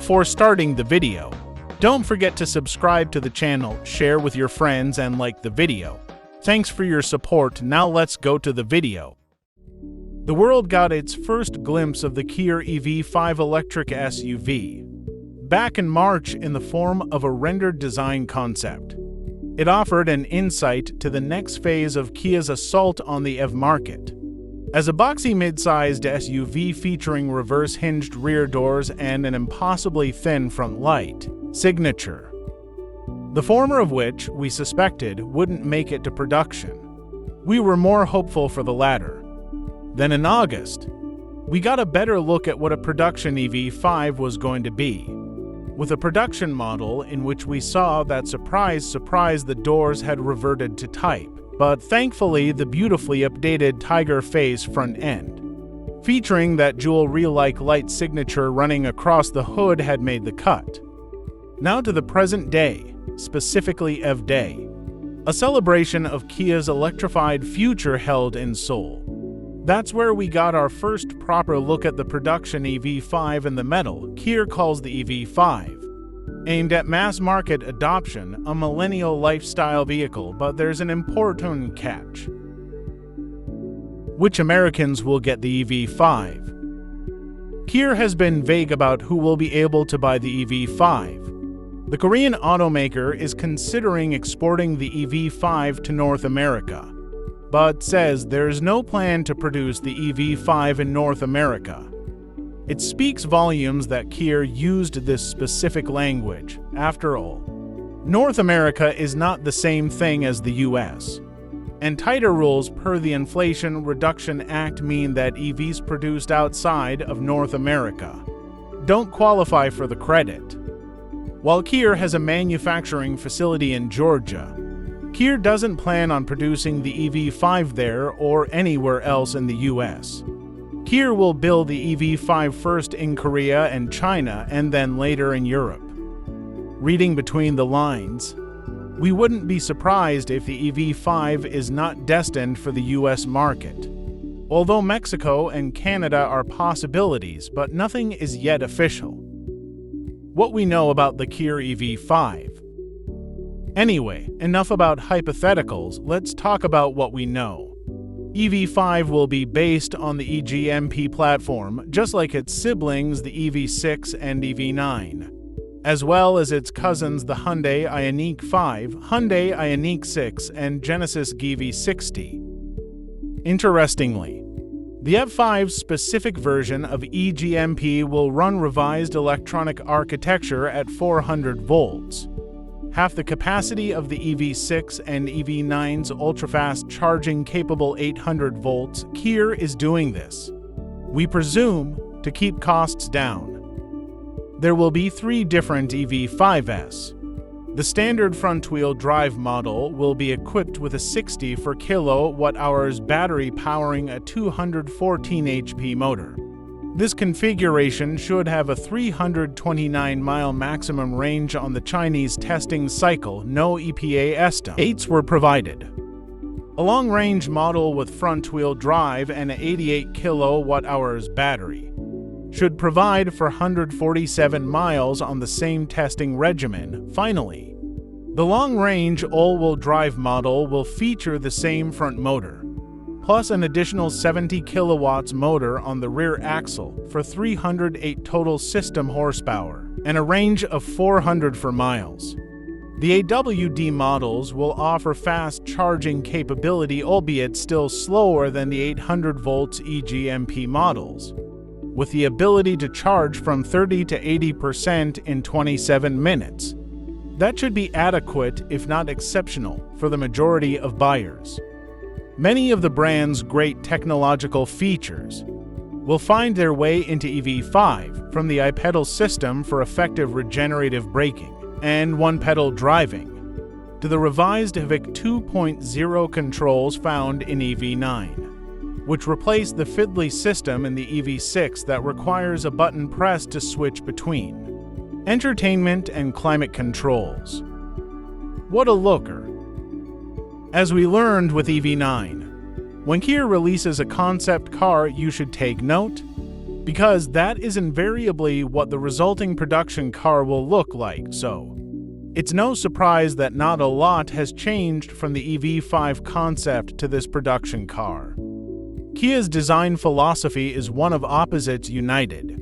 Before starting the video, don't forget to subscribe to the channel, share with your friends, and like the video. Thanks for your support. Now let's go to the video. The world got its first glimpse of the Kia EV5 electric SUV back in March in the form of a rendered design concept. It offered an insight to the next phase of Kia's assault on the EV market. As a boxy mid-sized SUV featuring reverse-hinged rear doors and an impossibly thin front light signature, the former of which we suspected wouldn't make it to production. We were more hopeful for the latter. Then in August, we got a better look at what a production EV5 was going to be, with a production model in which we saw that surprise, the doors had reverted to type, but thankfully the beautifully updated tiger phase front end, featuring that jewelry-like light signature running across the hood, had made the cut. Now to the present day, specifically EV Day, a celebration of Kia's electrified future held in Seoul. That's where we got our first proper look at the production EV5 in the metal Kia calls the EV5. Aimed at mass-market adoption, a millennial lifestyle vehicle, but there's an important catch. Which Americans will get the EV5? Kia has been vague about who will be able to buy the EV5. The Korean automaker is considering exporting the EV5 to North America, but says there's no plan to produce the EV5 in North America. It speaks volumes that Kia used this specific language. After all, North America is not the same thing as the US, and tighter rules per the Inflation Reduction Act mean that EVs produced outside of North America don't qualify for the credit. While Kia has a manufacturing facility in Georgia, Kia doesn't plan on producing the EV5 there or anywhere else in the US. Kia will build the EV5 first in Korea and China and then later in Europe. Reading between the lines, we wouldn't be surprised if the EV5 is not destined for the US market. Although Mexico and Canada are possibilities, but nothing is yet official. What we know about the Kia EV5. Anyway, enough about hypotheticals, let's talk about what we know. EV5 will be based on the EGMP platform, just like its siblings the EV6 and EV9, as well as its cousins the Hyundai Ioniq 5, Hyundai Ioniq 6, and Genesis EV60. Interestingly, the EV5's specific version of EGMP will run revised electronic architecture at 400 volts. Half the capacity of the EV6 and EV9's ultra-fast charging-capable 800 volts, Kia is doing this, we presume, to keep costs down. There will be 3 different EV5s. The standard front-wheel drive model will be equipped with a 64 kWh battery powering a 214 HP motor. This configuration should have a 329-mile maximum range on the Chinese testing cycle. No EPA estimates were provided. A long-range model with front-wheel drive and an 88 kWh battery should provide for 147 miles on the same testing regimen. Finally, the long-range all-wheel drive model will feature the same front motor, plus an additional 70 kilowatts motor on the rear axle for 308 total system horsepower and a range of 404 miles. The AWD models will offer fast charging capability, albeit still slower than the 800 volts EGMP models, with the ability to charge from 30 to 80% in 27 minutes. That should be adequate, if not exceptional, for the majority of buyers. Many of the brand's great technological features will find their way into EV5, from the iPedal system for effective regenerative braking and one-pedal driving, to the revised VIC 2.0 controls found in EV9, which replace the fiddly system in the EV6 that requires a button press to switch between entertainment and climate controls. What a looker! As we learned with EV9, when Kia releases a concept car, you should take note. because that is invariably what the resulting production car will look like, so it's no surprise that not a lot has changed from the EV5 concept to this production car. Kia's design philosophy is one of opposites united.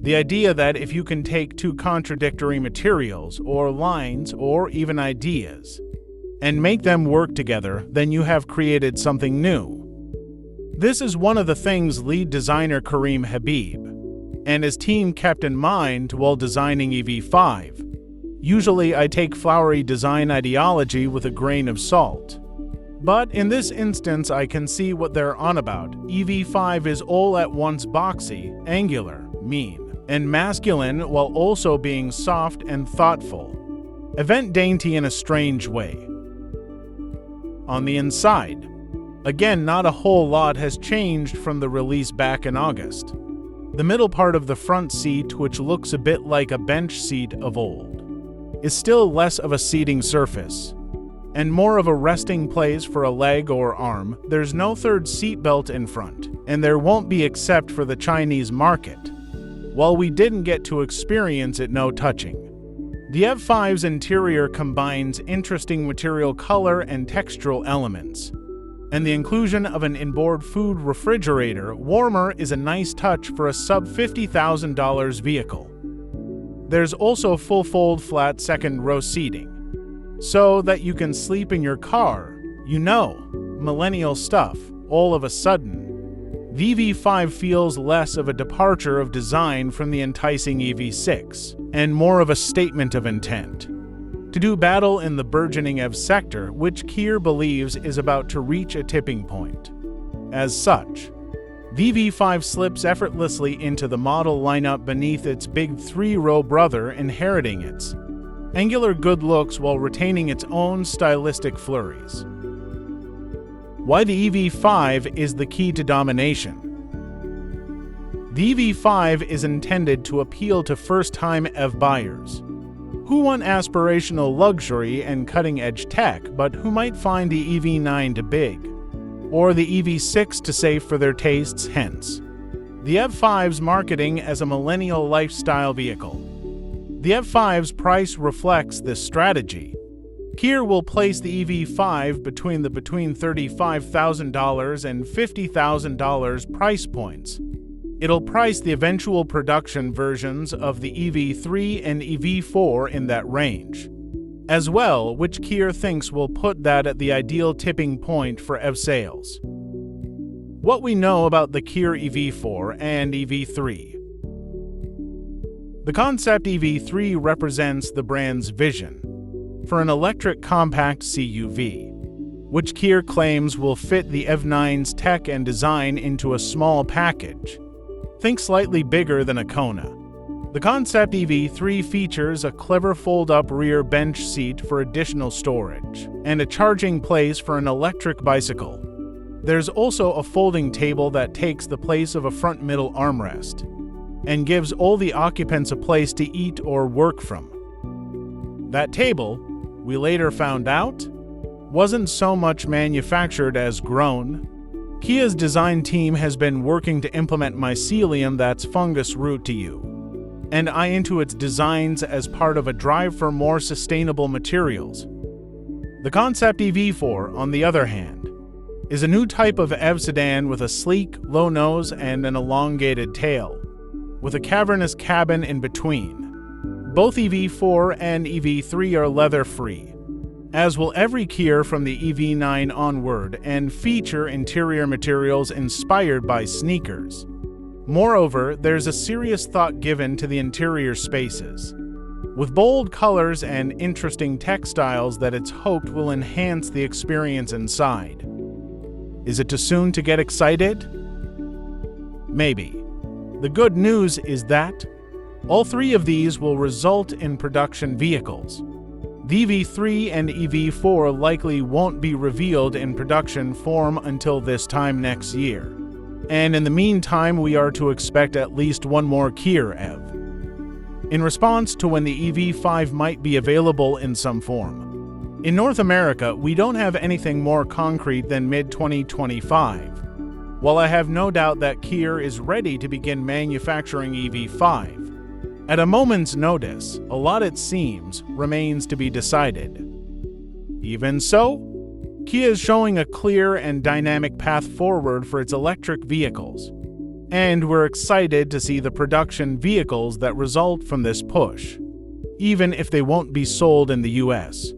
The idea that if you can take two contradictory materials, or lines, or even ideas, and make them work together, then you have created something new. This is one of the things lead designer Karim Habib and his team kept in mind while designing EV5. Usually I take flowery design ideology with a grain of salt. But in this instance I can see what they're on about. EV5 is all at once boxy, angular, mean, and masculine while also being soft and thoughtful. Event dainty in a strange way. On the inside, again, not a whole lot has changed from the release back in August. The middle part of the front seat, which looks a bit like a bench seat of old, is still less of a seating surface and more of a resting place for a leg or arm. There's no third seat belt in front, and there won't be except for the Chinese market. While we didn't get to experience it, no touching. The EV5's interior combines interesting material color and textural elements, and the inclusion of an inboard food refrigerator warmer is a nice touch for a sub-$50,000 vehicle. There's also full-fold flat second-row seating, so that you can sleep in your car. You know, millennial stuff. All of a sudden, the EV5 feels less of a departure of design from the enticing EV6, and more of a statement of intent to do battle in the burgeoning EV sector, which Kia believes is about to reach a tipping point. As such, the EV5 slips effortlessly into the model lineup beneath its big three-row brother, inheriting its angular good looks while retaining its own stylistic flurries. Why the EV5 is the key to domination. The EV5 is intended to appeal to first-time EV buyers who want aspirational luxury and cutting-edge tech, but who might find the EV9 too big, or the EV6 too safe for their tastes. Hence, the EV5's marketing as a millennial lifestyle vehicle. The EV5's price reflects this strategy. Kia will place the EV5 between $35,000 and $50,000 price points. It'll price the eventual production versions of the EV3 and EV4 in that range, as well, which Kia thinks will put that at the ideal tipping point for EV sales. What we know about the Kia EV4 and EV3. The concept EV3 represents the brand's vision for an electric compact CUV, which Kia claims will fit the EV9's tech and design into a small package. Think slightly bigger than a Kona. The concept EV3 features a clever fold-up rear bench seat for additional storage and a charging place for an electric bicycle. There's also a folding table that takes the place of a front middle armrest and gives all the occupants a place to eat or work from. That table, we later found out, wasn't so much manufactured as grown. Kia's design team has been working to implement mycelium, that's fungus root to you, and eye into its designs as part of a drive for more sustainable materials. The concept EV4, on the other hand, is a new type of EV sedan with a sleek, low nose and an elongated tail, with a cavernous cabin in between. Both EV4 and EV3 are leather-free, as will every Kia from the EV9 onward, and feature interior materials inspired by sneakers. Moreover, there's a serious thought given to the interior spaces, with bold colors and interesting textiles that it's hoped will enhance the experience inside. Is it too soon to get excited? Maybe. The good news is that all three of these will result in production vehicles. The EV3 and EV4 likely won't be revealed in production form until this time next year. And in the meantime, we are to expect at least one more Kia EV, in response to when the EV5 might be available in some form. In North America, we don't have anything more concrete than mid-2025. While I have no doubt that Kia is ready to begin manufacturing EV5, at a moment's notice, a lot, it seems, remains to be decided. Even so, Kia is showing a clear and dynamic path forward for its electric vehicles, and we're excited to see the production vehicles that result from this push, even if they won't be sold in the US.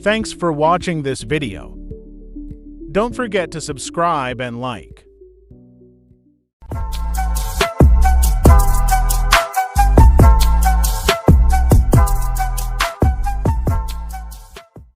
Thanks for watching this video. Don't forget to subscribe and like.